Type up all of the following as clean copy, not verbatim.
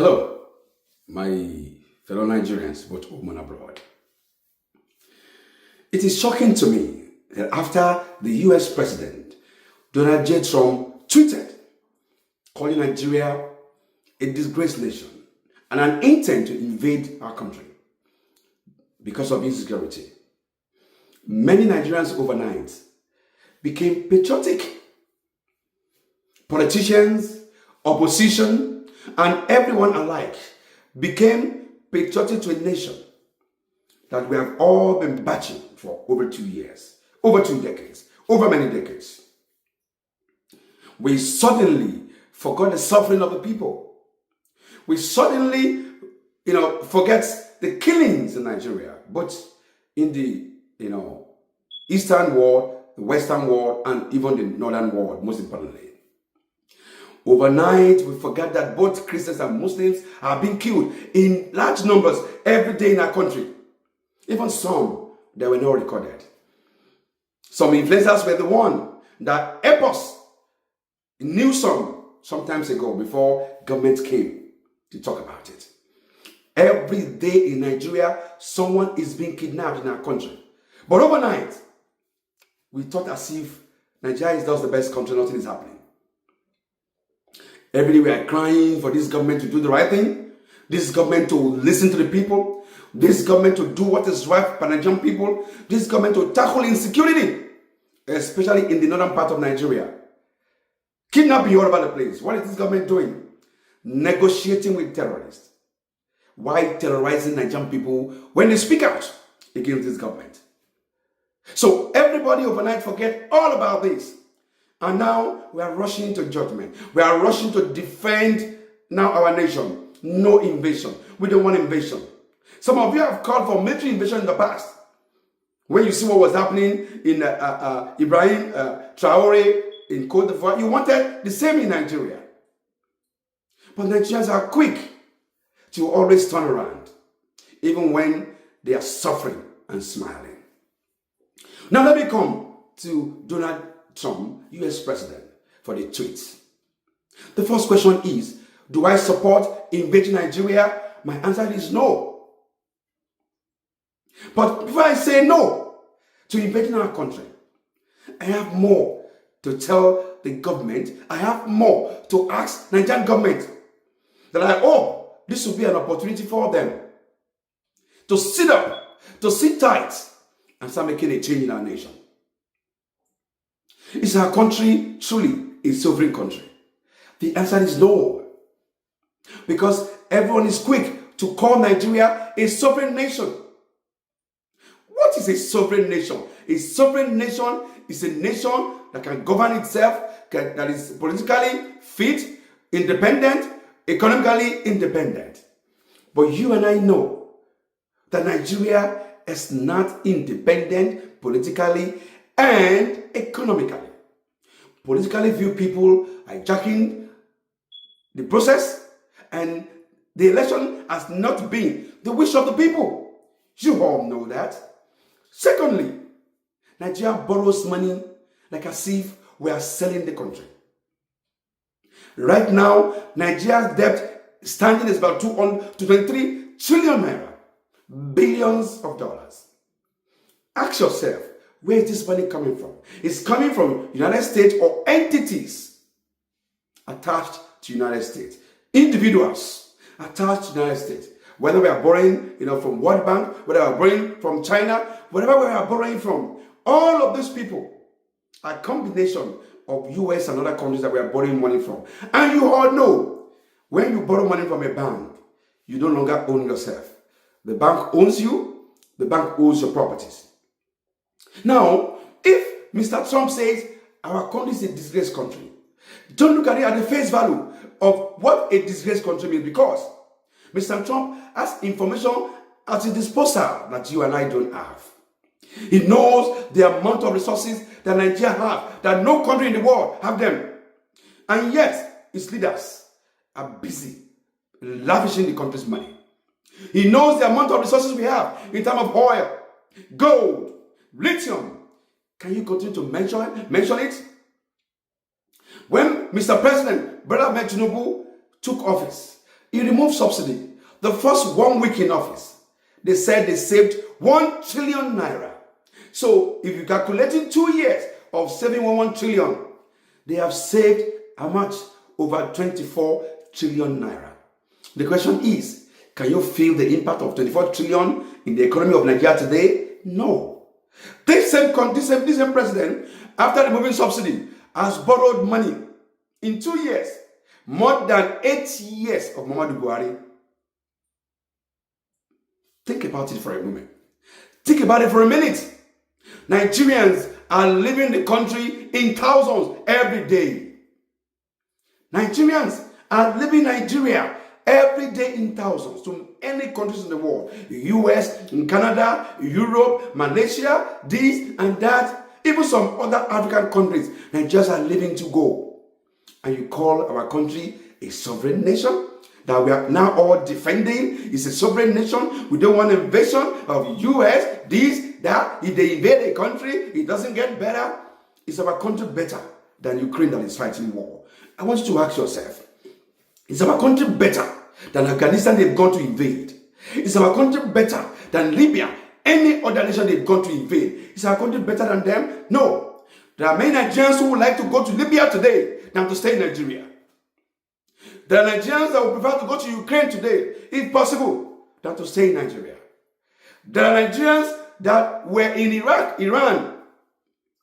Hello, my fellow Nigerians, both home and abroad. It is shocking to me that after the US President Donald J. Trump tweeted calling Nigeria a disgraced nation and an intent to invade our country because of insecurity, many Nigerians overnight became patriotic. Politicians, opposition, and everyone alike became patriotic to a nation that we have all been batching for over 2 years, over 2 decades, over many decades. We suddenly forgot the suffering of the people. We suddenly, forget the killings in Nigeria, both in the, Eastern world, the Western world, and even the Northern world, most importantly. Overnight, we forget that both Christians and Muslims are being killed in large numbers every day in our country. Even some that were not recorded. Some influencers were the one that helped us knew some times ago before government came to talk about it. Every day in Nigeria, someone is being kidnapped in our country. But overnight, we thought as if Nigeria is just the best country, nothing is happening. Every day we are crying for this government to do the right thing, this government to listen to the people, this government to do what is right for Nigerian people, this government to tackle insecurity, especially in the northern part of Nigeria. Kidnapping all over the place. What is this government doing? Negotiating with terrorists. Why terrorizing Nigerian people when they speak out against this government? So everybody overnight forget all about this. And now we are rushing to judgment. We are rushing to defend now our nation. No invasion. We don't want invasion. Some of you have called for military invasion in the past. When you see what was happening in Ibrahim Traore in Côte d'Ivoire, you wanted the same in Nigeria. But Nigerians are quick to always turn around, even when they are suffering and smiling. Now let me come to Donald Trump, US President, for the tweets. The first question is, do I support invading Nigeria? My answer is no. But before I say no to invading our country, I have more to tell the government. I have more to ask Nigerian government that I hope this will be an opportunity for them to sit up, to sit tight, and start making a change in our nation. Is our country truly a sovereign country? The answer is no. Because everyone is quick to call Nigeria a sovereign nation. What is a sovereign nation? A sovereign nation is a nation that can govern itself, that is politically fit, independent, economically independent. But you and I know that Nigeria is not independent politically and economically. Politically few people hijacking the process, and the election has not been the wish of the people. You all know that. Secondly, Nigeria borrows money like as if we are selling the country. Right now, Nigeria's debt standing is about 223 trillion naira, billions of dollars. Ask yourself, where is this money coming from? It's coming from United States or entities attached to United States. Individuals attached to United States. Whether we are borrowing, from World Bank, whether we are borrowing from China, whatever we are borrowing from, all of these people are a combination of US and other countries that we are borrowing money from. And you all know, when you borrow money from a bank, you no longer own yourself. The bank owns you, the bank owns your properties. Now, if Mr. Trump says our country is a disgraced country, don't look at it at the face value of what a disgraced country means, because Mr. Trump has information at his disposal that you and I don't have. He knows the amount of resources that Nigeria have, that no country in the world have them. And yet, its leaders are busy lavishing the country's money. He knows the amount of resources we have in terms of oil, gold, lithium. Can you continue to mention it? When Mr. President, Bola Tinubu, took office, He removed subsidy. The first 1 week in office, they said they saved 1 trillion naira. So if you calculate in 2 years of saving 1 trillion, they have saved how much? Over 24 trillion naira. The question is, can you feel the impact of 24 trillion in the economy of Nigeria today? No. This same president, after removing subsidy, has borrowed money in 2 years, more than 8 years of Muhammadu Buhari. Think about it for a moment. Think about it for a minute. Nigerians are leaving the country in thousands every day. Nigerians are leaving Nigeria every day in thousands to any countries in the world. US, Canada, Europe, Malaysia, this and that. Even some other African countries. Nigerians are leaving to go. And you call our country a sovereign nation that we are now all defending? It's a sovereign nation. We don't want invasion of US, this, that. If they invade a country, it doesn't get better. Is our country better than Ukraine that is fighting war? I want you to ask yourself, is our country better than Afghanistan they've gone to invade? Is our country better than Libya, any other nation they've gone to invade? Is our country better than them? No. There are many Nigerians who would like to go to Libya today than to stay in Nigeria. There are Nigerians that would prefer to go to Ukraine today, if possible, than to stay in Nigeria. There are Nigerians that were in Iraq, Iran,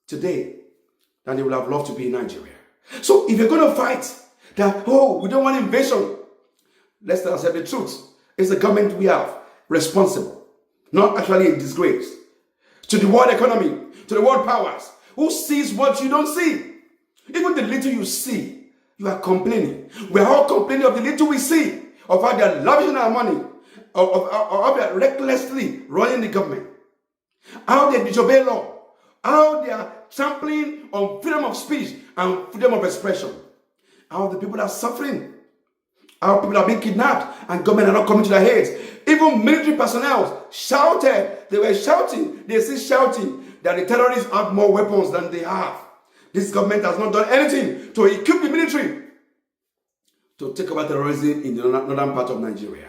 today, than they would have loved to be in Nigeria. So if you're going to fight that, oh, we don't want invasion, let's tell ourselves the truth. It's the government we have responsible, not actually a disgrace to the world economy, to the world powers. Who sees what you don't see? Even the little you see, you are complaining. We are all complaining of the little we see, of how they are lavishing our money, of how they are recklessly running the government, how they disobey law, how they are trampling on freedom of speech and freedom of expression, how the people are suffering, how people are being kidnapped and government are not coming to their heads. Even military personnel shouted, they were shouting, they still shouting that the terrorists have more weapons than they have. This government has not done anything to equip the military to take over terrorism in the northern part of Nigeria.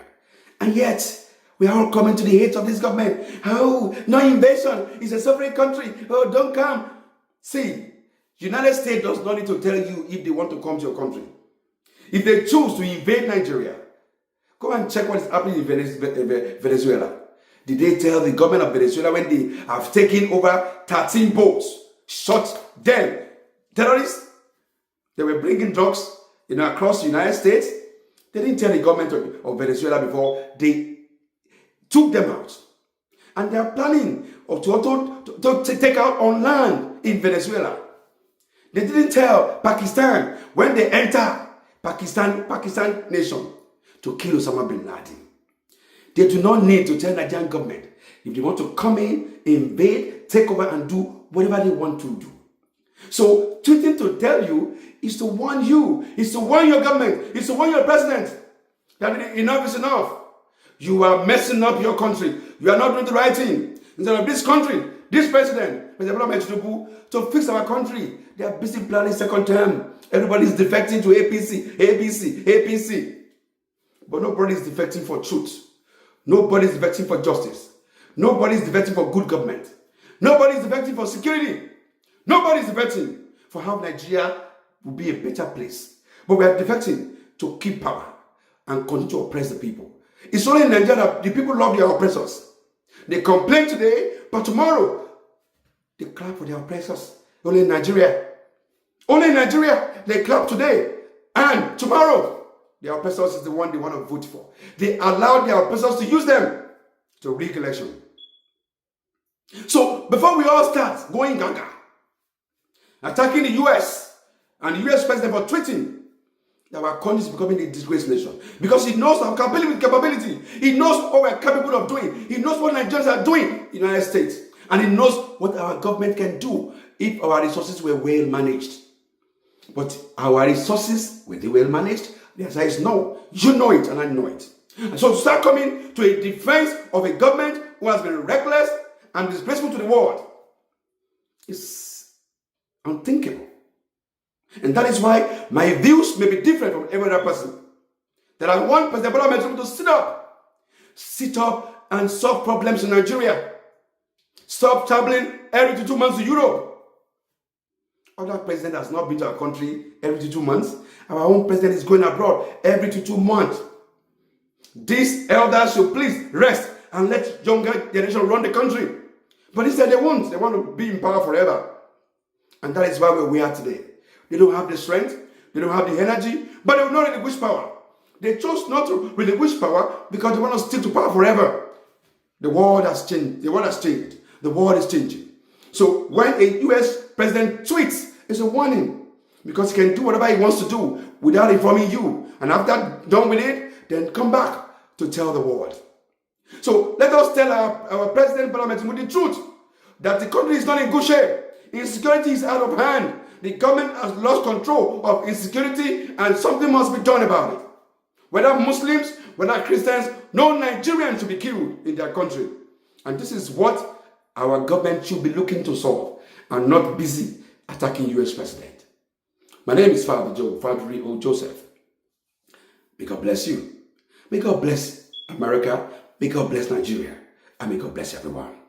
And yet, we are all coming to the hate of this government. Oh, no invasion. It's a sovereign country. Oh, don't come. See, United States does not need to tell you if they want to come to your country. If they choose to invade Nigeria, go and check what is happening in Venezuela. Did they tell the government of Venezuela when they have taken over 13 boats, shot them, terrorists? They were bringing drugs, across the United States. They didn't tell the government of Venezuela before they took them out. And they are planning to take out on land in Venezuela. They didn't tell Pakistan when they enter Pakistan nation to kill Osama bin Laden. They do not need to tell Nigerian government if they want to come in, invade, take over and do whatever they want to do. So, tweeting to tell you is to warn you, is to warn your government, is to warn your president that enough is enough. You are messing up your country. You are not doing the right thing. Instead of this country, this president, President Ahmed Tinubu, to fix our country, they are busy planning second term. Everybody is defecting to APC. But nobody is defecting for truth. Nobody is defecting for justice. Nobody is defecting for good government. Nobody is defecting for security. Nobody is defecting for how Nigeria will be a better place. But we are defecting to keep power and continue to oppress the people. It's only in Nigeria that the people love their oppressors. They complain today, but tomorrow they clap for their oppressors. Only in Nigeria. Only in Nigeria they clap today. And tomorrow, their oppressors is the one they want to vote for. They allow their oppressors to use them to rig election. So before we all start going gaga, attacking the US and the US president for tweeting that our country is becoming a disgraced nation, because he knows our capability. He knows what we are capable of doing. He knows what Nigerians are doing in the United States. And he knows what our government can do if our resources were well managed. But our resources, were they well managed? The answer is no. You know it and I know it. And so to start coming to a defense of a government who has been reckless and disgraceful to the world is unthinkable. And that is why my views may be different from every other person. that I want President Bola Tinubu to sit up and solve problems in Nigeria. Stop traveling every 2 months to Europe. Other president has not been to our country every 2 months. Our own president is going abroad every 2 months. These elders should please rest and let younger generation run the country. But instead they won't. They want to be in power forever. And that is why we are today. They don't have the strength. They don't have the energy. But they will not relinquish power. They chose not to relinquish power because they want to stick to power forever. The world has changed. The world has changed. The world is changing. So when a US president tweets, it's a warning. Because he can do whatever he wants to do without informing you. And after done with it, then come back to tell the world. So let us tell our President Bola Tinubu the truth. That the country is not in good shape. Insecurity is out of hand. The government has lost control of insecurity and something must be done about it. Whether Muslims, whether Christians, no Nigerian should be killed in their country. And this is what our government should be looking to solve and not busy attacking US president. My name is Father O. Joseph. May God bless you. May God bless America. May God bless Nigeria. And may God bless everyone.